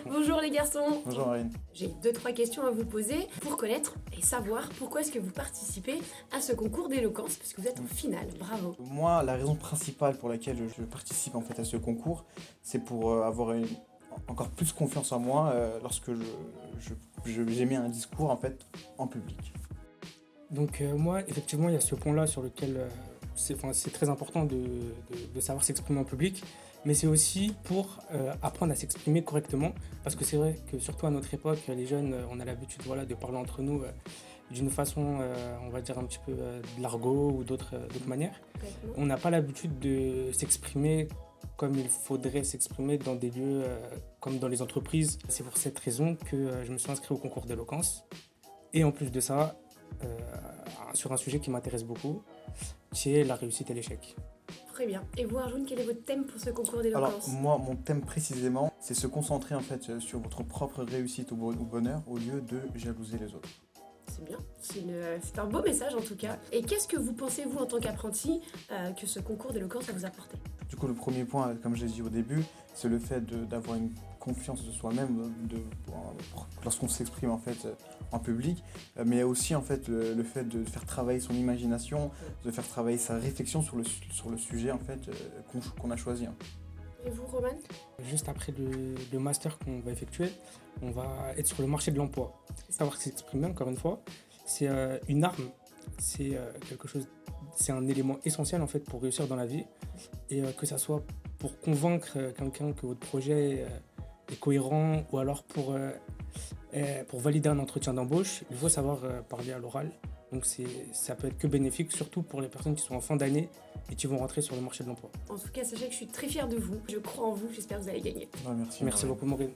Bonjour les garçons. Bonjour Marine. J'ai 2-3 questions à vous poser pour connaître et savoir pourquoi est-ce que vous participez à ce concours d'éloquence, parce que vous êtes en finale. Bravo. Moi, la raison principale pour laquelle je participe en fait à ce concours, c'est pour avoir encore plus confiance en moi lorsque j'émets un discours en fait en public. Donc moi, effectivement, il y a ce point-là sur lequel c'est très important de savoir s'exprimer en public, mais c'est aussi pour apprendre à s'exprimer correctement, parce que c'est vrai que surtout à notre époque, les jeunes, on a l'habitude de parler entre nous d'une façon, on va dire un petit peu de l'argot ou d'autres manières. On n'a pas l'habitude de s'exprimer comme il faudrait s'exprimer dans des lieux comme dans les entreprises. C'est pour cette raison que je me suis inscrit au concours d'éloquence. Et en plus de ça, sur un sujet qui m'intéresse beaucoup, qui est la réussite et l'échec. Très bien. Et vous, Arjun, quel est votre thème pour ce concours Alors d'éloquence? moi, mon thème précisément, c'est se concentrer en fait sur votre propre réussite ou bonheur au lieu de jalouser les autres. C'est bien. C'est un beau message en tout cas. Et qu'est-ce que vous pensez, vous, en tant qu'apprenti, que ce concours d'éloquence va vous apporter? Du coup, le premier point, comme je l'ai dit au début, c'est le fait d'avoir une confiance de soi-même lorsqu'on s'exprime en fait en public, mais aussi en fait le fait de faire travailler son imagination, de faire travailler sa réflexion sur le sujet en fait qu'on a choisi. Et vous, Roman? Juste après le master qu'on va effectuer, on va être sur le marché de l'emploi. Savoir s'exprimer, encore une fois, c'est une arme, c'est quelque chose, c'est un élément essentiel en fait pour réussir dans la vie, et que ça soit pour convaincre quelqu'un que votre projet est cohérent, ou alors pour valider un entretien d'embauche, il faut savoir parler à l'oral. Donc ça peut être que bénéfique, surtout pour les personnes qui sont en fin d'année et qui vont rentrer sur le marché de l'emploi. En tout cas, sachez que je suis très fière de vous. Je crois en vous. J'espère que vous allez gagner. Ouais, merci. Merci beaucoup Maureen.